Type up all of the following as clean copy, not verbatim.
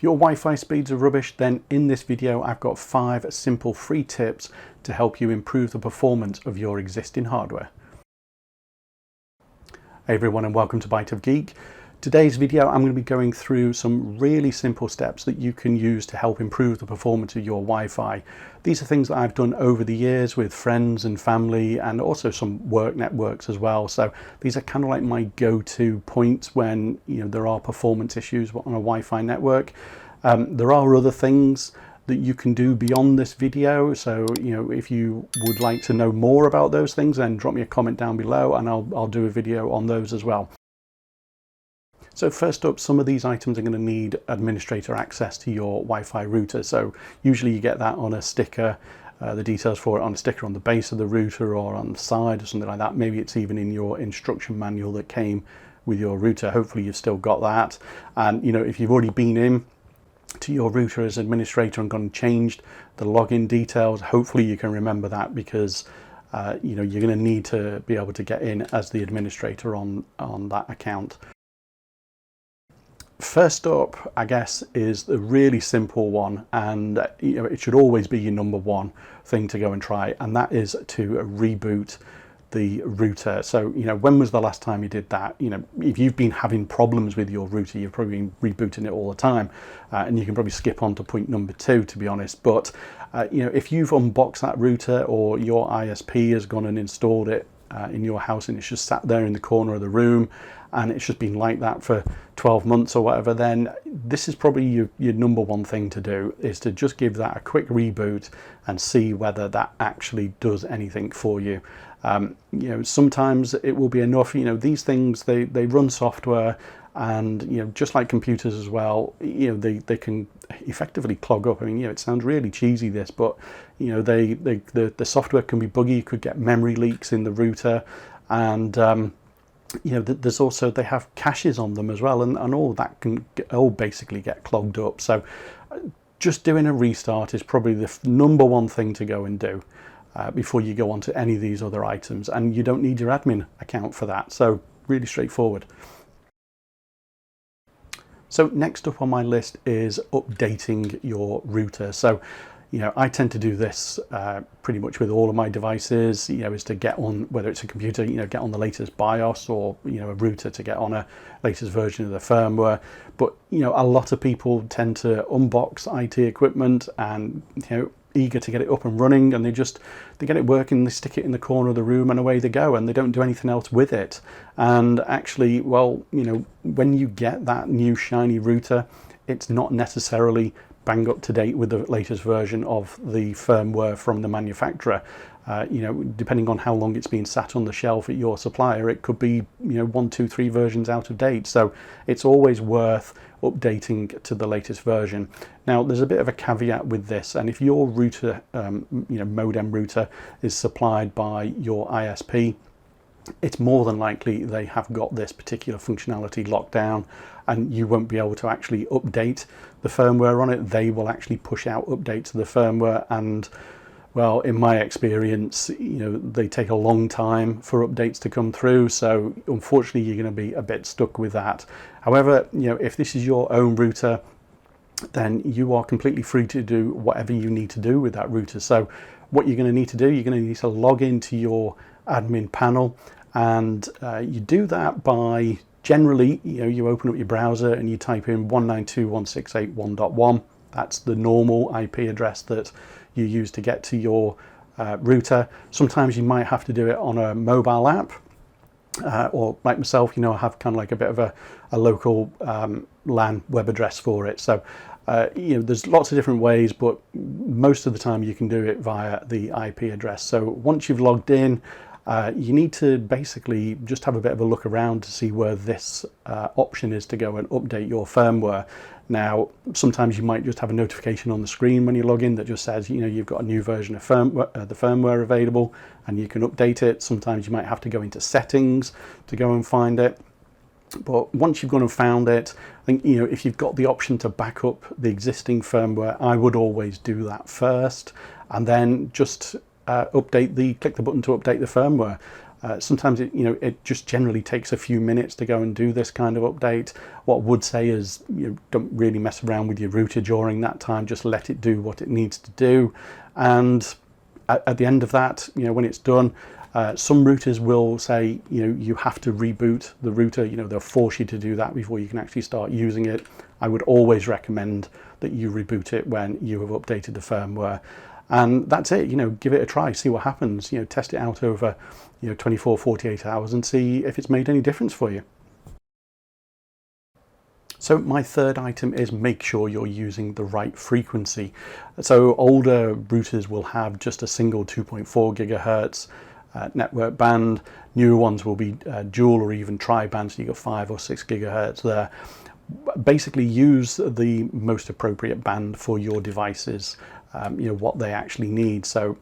If your Wi-Fi speeds are rubbish, then in this video I've got 5 simple free tips to help you improve the performance of your existing hardware. Hey everyone, and welcome to Bite of Geek. Today's video I'm going to be going through some really simple steps that you can use to help improve the performance of your Wi-Fi. These are things that I've done over the years with friends and family, and also some work networks as well. So these are kind of like my go-to points when there are performance issues on a Wi-Fi network. There are other things that you can do beyond this video, so if you would like to know more about those things, then drop me a comment down below and I'll do a video on those as well. So first up, some of these items are going to need administrator access to your Wi-Fi router. So usually you get that on a sticker, the details for it on a sticker on the base of the router or on the side or something like that. Maybe it's even in your instruction manual that came with your router. Hopefully you've still got that. And if you've already been in to your router as administrator and gone and changed the login details, hopefully you can remember that, because you're going to need to be able to get in as the administrator on that account. First up, I guess, is the really simple one, and it should always be your number one thing to go and try, and that is to reboot the router. So when was the last time you did that? If you've been having problems with your router, you've probably been rebooting it all the time, and you can probably skip on to point number 2, to be honest. But if you've unboxed that router, or your ISP has gone and installed it in your house and it's just sat there in the corner of the room and it's just been like that for 12 months or whatever, then this is probably your number one thing to do, is to just give that a quick reboot and see whether that actually does anything for you. Sometimes it will be enough. These things, they run software, and just like computers as well, they can effectively clog up. I mean, it sounds really cheesy, this, but the software can be buggy. You could get memory leaks in the router, and there's also, they have caches on them as well, and all that can all basically get clogged up. So just doing a restart is probably the number one thing to go and do before you go on to any of these other items, and you don't need your admin account for that. So really straightforward. So next up on my list is updating your router. So I tend to do this pretty much with all of my devices, is to get on, whether it's a computer, get on the latest BIOS, or a router to get on a latest version of the firmware. But a lot of people tend to unbox IT equipment and eager to get it up and running, and they get it working, they stick it in the corner of the room and away they go, and they don't do anything else with it. And actually, well, when you get that new shiny router, it's not necessarily bang up to date with the latest version of the firmware from the manufacturer. Depending on how long it's been sat on the shelf at your supplier, it could be 1, 2, 3 versions out of date. So it's always worth updating to the latest version. Now there's a bit of a caveat with this, and if your router, modem router, is supplied by your ISP, it's more than likely they have got this particular functionality locked down, and you won't be able to actually update the firmware on it. They will actually push out updates to the firmware, and well, in my experience, they take a long time for updates to come through. So unfortunately, you're going to be a bit stuck with that. However, if this is your own router, then you are completely free to do whatever you need to do with that router. So what you're going to need to do, you're going to need to log into your admin panel, and you do that by, generally, you open up your browser and you type in 192.168.1.1. That's the normal IP address that you use to get to your router. Sometimes you might have to do it on a mobile app, or like myself, I have kind of like a bit of a local LAN web address for it. So there's lots of different ways, but most of the time you can do it via the IP address. So once you've logged in, you need to basically just have a bit of a look around to see where this option is to go and update your firmware. Now, sometimes you might just have a notification on the screen when you log in that just says, you've got a new version of the firmware available, and you can update it. Sometimes you might have to go into settings to go and find it. But once you've gone and found it, I think, if you've got the option to back up the existing firmware, I would always do that first, and then just click the button to update the firmware. Sometimes it just generally takes a few minutes to go and do this kind of update. What I would say is, don't really mess around with your router during that time. Just let it do what it needs to do, and at the end of that, when it's done, some routers will say you have to reboot the router. They'll force you to do that before you can actually start using it. I would always recommend that you reboot it when you have updated the firmware. And that's it. Give it a try, see what happens. Test it out over 24, 48 hours and see if it's made any difference for you. So my third item is make sure you're using the right frequency. So older routers will have just a single 2.4 gigahertz network band. Newer ones will be dual or even tri-band, so you got 5 or 6 gigahertz there. Basically use the most appropriate band for your devices, what they actually need. So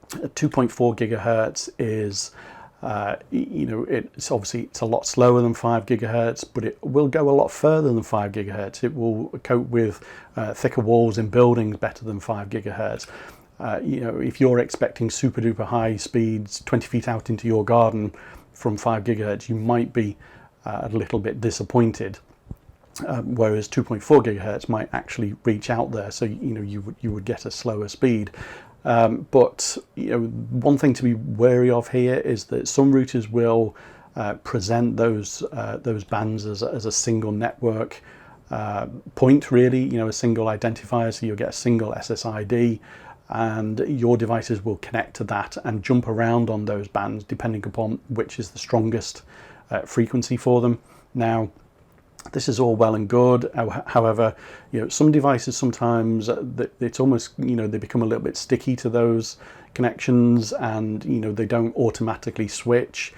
2.4 gigahertz is it's a lot slower than 5 gigahertz, but it will go a lot further than 5 gigahertz. It will cope with thicker walls in buildings better than 5 gigahertz. If you're expecting super duper high speeds 20 feet out into your garden from 5 gigahertz, you might be a little bit disappointed. Whereas 2.4 gigahertz might actually reach out there, so you would get a slower speed. But one thing to be wary of here is that some routers will present those bands as a single network point, really, a single identifier. So you'll get a single SSID, and your devices will connect to that and jump around on those bands depending upon which is the strongest frequency for them. Now, this is all well and good. However, some devices sometimes it's almost they become a little bit sticky to those connections, and they don't automatically switch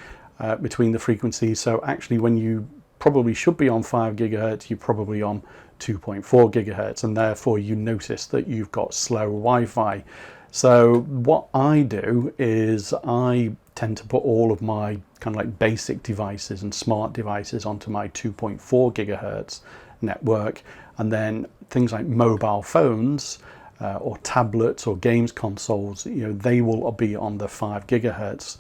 between the frequencies. So actually, when you probably should be on 5 gigahertz, you're probably on 2.4 gigahertz, and therefore you notice that you've got slow Wi-Fi. So what I do is I tend to put all of my kind of like basic devices and smart devices onto my 2.4 gigahertz network, and then things like mobile phones or tablets or games consoles, they will be on the 5 gigahertz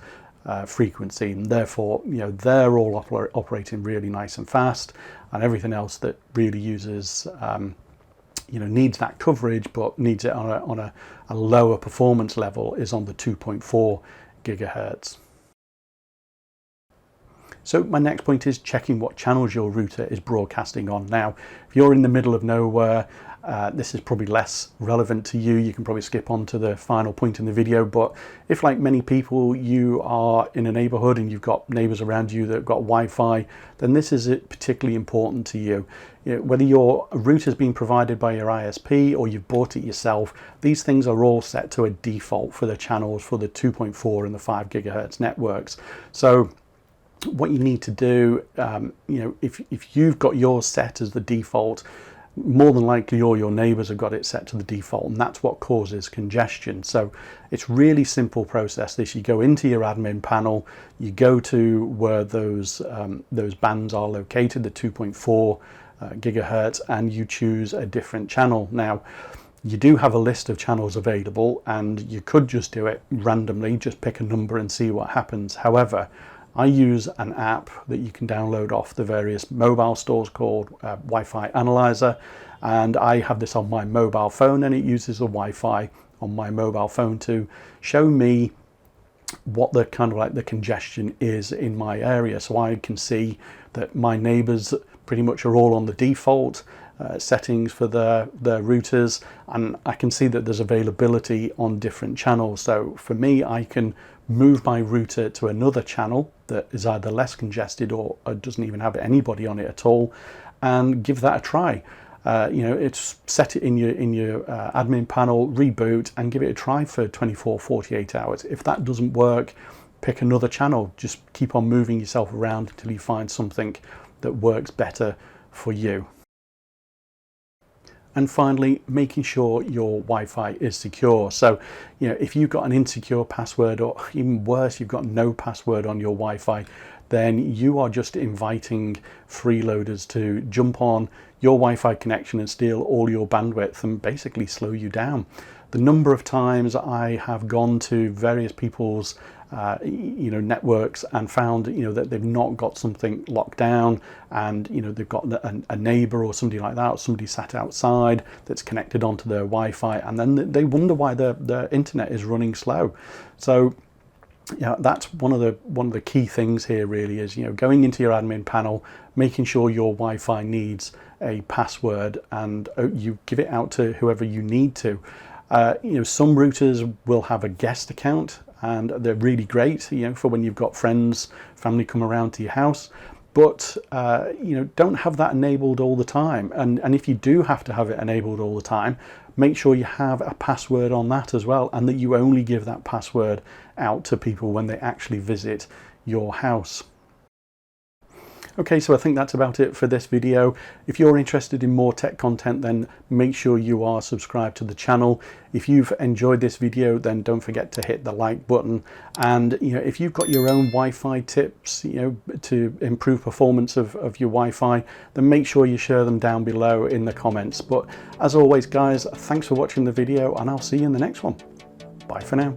frequency, and therefore they're all operating really nice and fast, and everything else that really uses needs that coverage but needs it on a lower performance level is on the 2.4 gigahertz. So my next point is checking what channels your router is broadcasting on. Now, if you're in the middle of nowhere, this is probably less relevant to you. You can probably skip on to the final point in the video. But if, like many people, you are in a neighborhood and you've got neighbors around you that have got Wi-Fi, then this is particularly important to you. Whether your router is being provided by your ISP or you've bought it yourself, these things are all set to a default for the channels for the 2.4 and the 5 gigahertz networks. So what you need to do, if you've got yours set as the default, more than likely all your neighbors have got it set to the default, and that's what causes congestion. So it's really simple process. You go into your admin panel, you go to where those bands are located, the 2.4 gigahertz, and you choose a different channel. Now, you do have a list of channels available, and you could just do it randomly, just pick a number and see what happens. However, I use an app that you can download off the various mobile stores called Wi-Fi Analyzer, and I have this on my mobile phone, and it uses the Wi-Fi on my mobile phone to show me what the kind of like the congestion is in my area. So I can see that my neighbors pretty much are all on the default settings for their routers, and I can see that there's availability on different channels. So for me, I can move my router to another channel that is either less congested or doesn't even have anybody on it at all, and give that a try. It's set it in your admin panel, reboot, and give it a try for 24, 48 hours. If that doesn't work, pick another channel. Just keep on moving yourself around until you find something that works better for you. And finally, making sure your Wi-Fi is secure. So, if you've got an insecure password, or even worse, you've got no password on your Wi-Fi, then you are just inviting freeloaders to jump on your Wi-Fi connection and steal all your bandwidth and basically slow you down. the number of times I have gone to various people's networks and found that they've not got something locked down, and they've got a neighbor or somebody like that, or somebody sat outside that's connected onto their Wi-Fi, and then they wonder why their internet is running slow. So that's one of the key things here really is going into your admin panel, making sure your Wi-Fi needs a password, and you give it out to whoever you need to. Some routers will have a guest account, and they're really great, for when you've got friends, family come around to your house. But don't have that enabled all the time. And if you do have to have it enabled all the time, make sure you have a password on that as well, and that you only give that password out to people when they actually visit your house. Okay, so I think that's about it for this video. If you're interested in more tech content, then make sure you are subscribed to the channel. If you've enjoyed this video, then don't forget to hit the like button. And if you've got your own Wi-Fi tips, to improve performance of your Wi-Fi, then make sure you share them down below in the comments. But as always, guys, thanks for watching the video, and I'll see you in the next one. Bye for now.